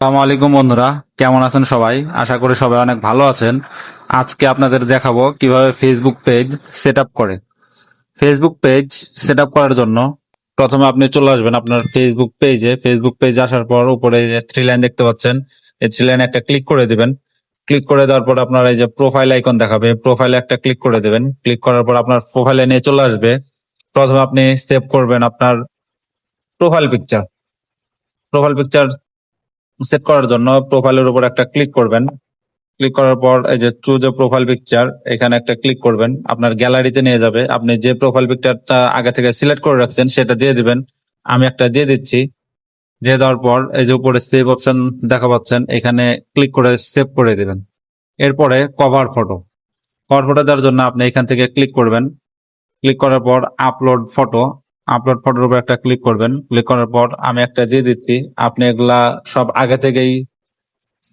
আসসালামু আলাইকুম বন্ধুরা, কেমন আছেন সবাই? আশা করি সবাই অনেক ভালো আছেন। আজকে আপনাদের দেখাবো কিভাবে ফেসবুক পেজ সেট আপ করে। ফেসবুক পেজ সেট আপ করার জন্য প্রথমে আপনি চলে আসবেন আপনার ফেসবুক পেজে আসার পর উপরে যে থ্রি লাইন দেখতে পাচ্ছেন, এই থ্রি লাইনে একটা ক্লিক করে দিবেন। ক্লিক করে দেওয়ার পর আপনার এই যে প্রোফাইল আইকন দেখাবে, প্রোফাইলে একটা ক্লিক করে দেবেন। ক্লিক করার পর আপনার প্রোফাইলে নিয়ে চলে আসবে। প্রথমে আপনি সেভ করবেন আপনার profile picture. Profile picture set করার জন্য প্রোফাইলের উপর একটা ক্লিক করবেন। ক্লিক করার পর এই যে চুজ এ প্রোফাইল পিকচার, এখানে একটা ক্লিক করবেন। আপনার গ্যালারিতে নিয়ে যাবে। আপনি যে প্রোফাইল পিকচারটা আগে থেকে সিলেক্ট করে রাখছেন সেটা দিয়ে দিবেন। আমি একটা দিয়ে দিচ্ছি। দিয়ে দেওয়ার পর এই যে উপরে সেভ অপশন দেখা পাচ্ছেন, এখানে ক্লিক করে সেভ করে দিবেন। এরপরে কভার ফটো দেওয়ার জন্য আপনি এখান থেকে ক্লিক করবেন। ক্লিক করার পর আপলোড ফটোর উপর একটা ক্লিক করবেন। ক্লিক করার পর আমি একটা দিয়ে দিচ্ছি। আপনি এগুলা সব আগে থেকেই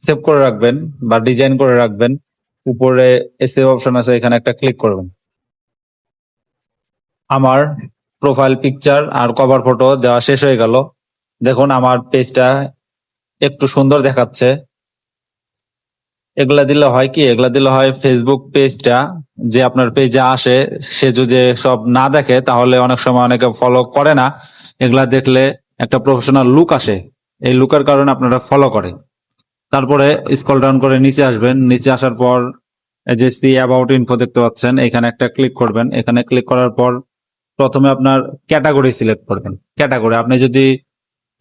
সেভ করে রাখবেন বা ডিজাইন করে রাখবেন। উপরে সেভ অপশন আছে, এখানে একটা ক্লিক করবেন। আমার প্রোফাইল পিকচার আর কভার ফটো দেওয়া শেষ হয়ে গেল। দেখুন আমার পেজটা একটু সুন্দর দেখাচ্ছে। এগুলা দিলে হয় ফেসবুক পেজটা, যে আপনার পেজে আসে সে যদি সব না দেখে তাহলে অনেক সময় অনেকে ফলো করে না। এগুলা দেখলে একটা প্রফেশনাল লুক আসে। এই লুকের কারণে আপনারা ফলো করে। তারপরে স্ক্রল ডাউন করে নিচে আসবেন। নিচে আসার পর এই যে সি অ্যাবাউট ইনফো দেখতে পাচ্ছেন, এখানে একটা ক্লিক করবেন। এখানে ক্লিক করার পর প্রথমে আপনার ক্যাটাগরি সিলেক্ট করবেন। ক্যাটাগরি আপনি যদি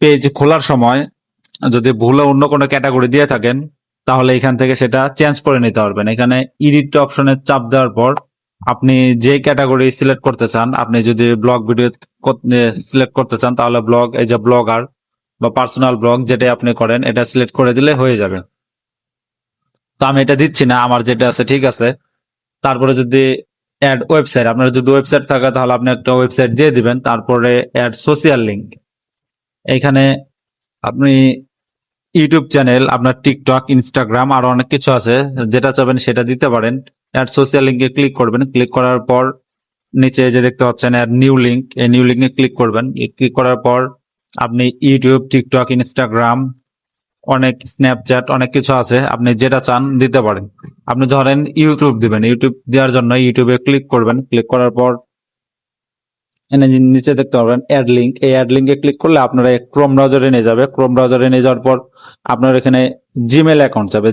পেজ খোলার সময় যদি ভুলে অন্য কোনো ক্যাটাগরি দিয়ে থাকেন তাহলে এখান থেকে সেটা চেঞ্জ করে নিতে পারবেন। এখানে এডিট অপশনে চাপ দেওয়ার পর আপনি যে ক্যাটাগরি সিলেক্ট করতে চান, আপনি যদি ব্লগ ভিডিও সিলেক্ট করতে চান তাহলে ব্লগ, এই যে ব্লগার বা পার্সোনাল ব্লগ যেটা আপনি করেন এটা সিলেক্ট করে দিলে হয়ে যাবে। তো আমি এটা দিচ্ছি না, আমার যেটা আছে ঠিক আছে। তারপরে যদি অ্যাড ওয়েবসাইট, আপনার যদি ওয়েবসাইট থাকে তাহলে আপনি একটা ওয়েবসাইট দিয়ে দিবেন। তারপরে অ্যাড সোশিয়াল লিঙ্ক, এখানে আপনি ইউটিউব চ্যানেল, আপনার টিকটক, ইনস্টাগ্রাম আরো অনেক কিছু আছে, যেটা চাবেন সেটা দিতে পারেন। অ্যাড সোশিয়াল লিঙ্কে ক্লিক করবেন। ক্লিক করার পর নিচে যে দেখতে পাচ্ছেন অ্যাড নিউ লিঙ্ক, এই নিউ লিঙ্কে ক্লিক করবেন। ক্লিক করার পর আপনি ইউটিউব, টিকটক, ইনস্টাগ্রাম, অনেক স্ন্যাপচ্যাট অনেক কিছু আছে, আপনি যেটা চান দিতে পারেন। আপনি ধরেন ইউটিউব দিবেন, ইউটিউব দেওয়ার জন্য ইউটিউবে ক্লিক করবেন। ক্লিক করার পর এনে নিচে দেখতে পাবেন অ্যাড লিঙ্ক, এই অ্যাড লিঙ্কে ক্লিক করলে আপনারা ক্রোম ব্রাউজারে নিয়ে যাবে। ক্রোম ব্রাউজারে নিয়ে যাওয়ার পর আপনার এখানে জিমেল অ্যাকাউন্ট যাবে।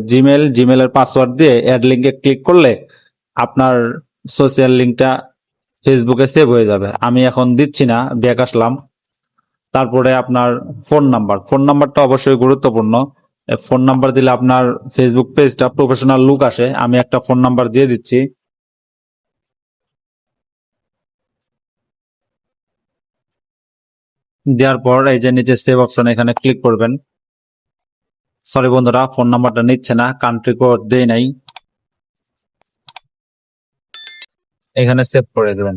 জিমেলের পাসওয়ার্ড দিয়ে অ্যাড লিঙ্কে ক্লিক করলে আপনার সোশ্যাল লিঙ্কটা ফেসবুকে সেভ হয়ে যাবে। আমি এখন দিচ্ছি না, ব্যাক আসলাম। তারপরে আপনার ফোন নাম্বারটা অবশ্যই গুরুত্বপূর্ণ। ফোন নাম্বার দিলে আপনার ফেসবুক পেজটা প্রফেশনাল লুক আসে। আমি একটা ফোন নাম্বার দিয়ে দিচ্ছি। দেওয়ার পর এই যে নিচে সেভ অপশন, এখানে ক্লিক করবেন। সরি বন্ধুরা, ফোন নাম্বারটা নিচ্ছে না, কান্ট্রি কোড দেই নাই। এখানে সেভ করে দেবেন।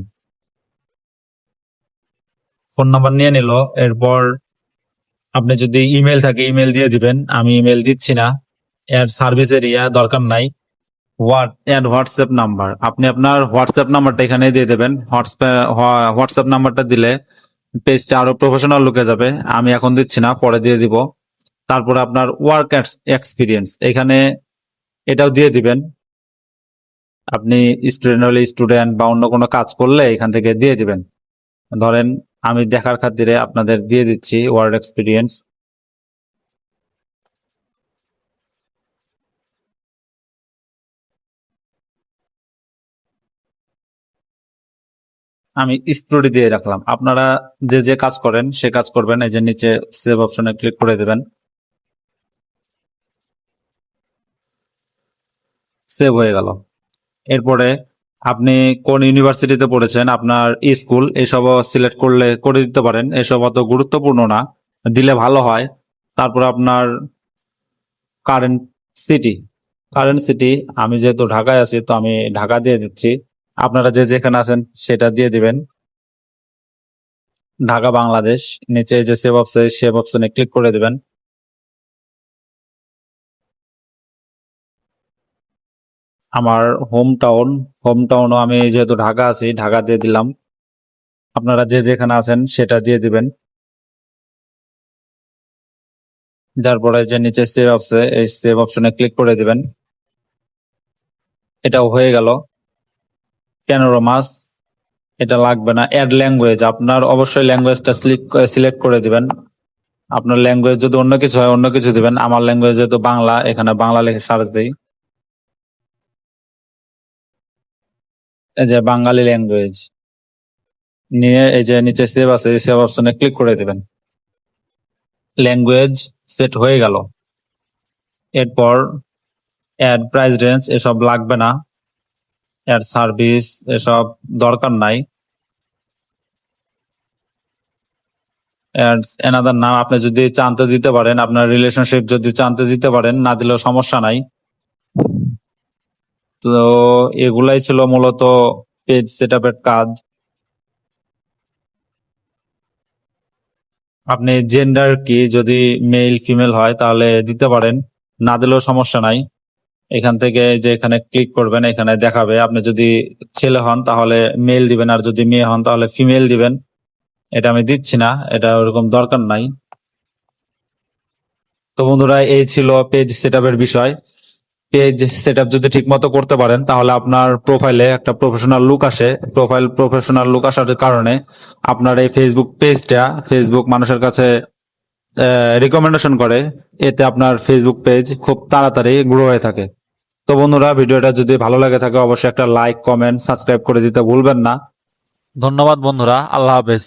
ফোন নাম্বার নিয়ে নিল। এরপর আপনি যদি ইমেল থাকে ইমেল দিয়ে দিবেন। আমি ইমেল দিচ্ছি না। এর সার্ভিস এরিয়া দরকার নাই। হোয়াটসঅ্যাপ নাম্বার, আপনি আপনার হোয়াটসঅ্যাপ নাম্বারটা এখানে দিয়ে দেবেন। হোয়াটসঅ্যাপ নাম্বারটা দিলে পেজটা আরো প্রফেশনাল লুকে যাবে। আমি এখন দিচ্ছি না, পরে দিয়ে দিব। তারপরে আপনার ওয়ার্ক এক্সপিরিয়েন্স, এখানে এটাও দিয়ে দিবেন। আপনি স্টুডেন্ট হলে স্টুডেন্ট বা অন্য কোনো কাজ করলে এখান থেকে দিয়ে দিবেন। ধরেন আমি দেখার খাতিরে আপনাদের দিয়ে দিচ্ছি ওয়ার্ক এক্সপিরিয়েন্স। আমি স্টোরি দিয়ে রাখলাম। আপনারা যে যে কাজ করেন সে কাজ করবেন। এই যে নিচে সেভ অপশনে ক্লিক করে দেবেন। সেভ হয়ে গেল। এরপরে আপনি কোন ইউনিভার্সিটিতে পড়েছেন, আপনার স্কুল, এসব সিলেক্ট করে দিতে পারেন। এসব অত গুরুত্বপূর্ণ না, দিলে ভালো হয়। তারপর আপনার কারেন্ট সিটি কারেন্ট সিটি, আমি যেহেতু ঢাকায় আছি তো আমি ঢাকা দিয়ে দিচ্ছি। আপনারা যে যেখানে আছেন সেটা দিয়ে দিবেন। ঢাকা বাংলাদেশ। নিচে যে সেভ অপশনে ক্লিক করে দিবেন। আমার হোম টাউনও আমি যেহেতু ঢাকা আছি ঢাকা দিয়ে দিলাম। আপনারা যে যেখানে আছেন সেটা দিয়ে দিবেন। তারপরে যে নিচে সেভ আছে এই সেভ অপশনে ক্লিক করে দিবেন। এটাও হয়ে গেল। প্যানোরামাস এটা লাগবে না। অ্যাড ল্যাঙ্গুয়েজ, আপনার অবশ্যই ল্যাঙ্গুয়েজটা সিলেক্ট করে দিবেন। আপনার ল্যাঙ্গুয়েজ যদি অন্য কিছু হয় অন্য কিছু দিবেন। আমার ল্যাঙ্গুয়েজ যেহেতু বাংলা, এখানে বাংলা লিখে সার্চ দিই। এই যে বাঙালি ল্যাঙ্গুয়েজ নিয়ে এই যে নিচে সেভ আছে এই সেভ অপশনে ক্লিক করে দিবেন। ল্যাঙ্গুয়েজ সেট হয়ে গেল। এরপর অ্যাড প্রাইস রেঞ্জ এসব লাগবে না। অ্যাড সার্ভিস এসব দরকার নাই। অ্যাড এনাদার নাম আপনি যদি চানতে দিতে পারেন, আপনার রিলেশনশিপ যদি চানতে দিতে পারেন, না দিলেও সমস্যা নাই। তো এগুলাই ছিল মূলত পেজ সেটআপের কাজ। আপনি জেন্ডার কি, যদি মেল ফিমেল হয় তাহলে দিতে পারেন, না দিলেও সমস্যা নাই। এখান থেকে যে এখানে ক্লিক করবেন, এখানে দেখাবে। আপনি যদি ছেলে হন তাহলে মেল দিবেন, আর যদি মেয়ে হন তাহলে ফিমেল দিবেন। এটা আমি দিচ্ছি না, এটা ওরকম দরকার নাই। তো বন্ধুরা, এই ছিল পেজ সেটআপের বিষয়। পেজ সেটআপ যদি ঠিক মতো করতে পারেন তাহলে আপনার প্রোফাইলে একটা প্রফেশনাল লুক আসে। প্রফেশনাল লুক আসার কারণে আপনার এই ফেসবুক পেজটা ফেসবুক মানুষের কাছে রিকমেন্ডেশন করে। এতে আপনার ফেসবুক পেজ খুব তাড়াতাড়ি গ্রো হয়ে থাকে। তো বন্ধুরা, ভিডিওটা যদি ভালো লাগে থাকে অবশ্যই একটা লাইক, কমেন্ট, সাবস্ক্রাইব করে দিতে ভুলবেন না। ধন্যবাদ বন্ধুরা, আল্লাহ হাফেজ।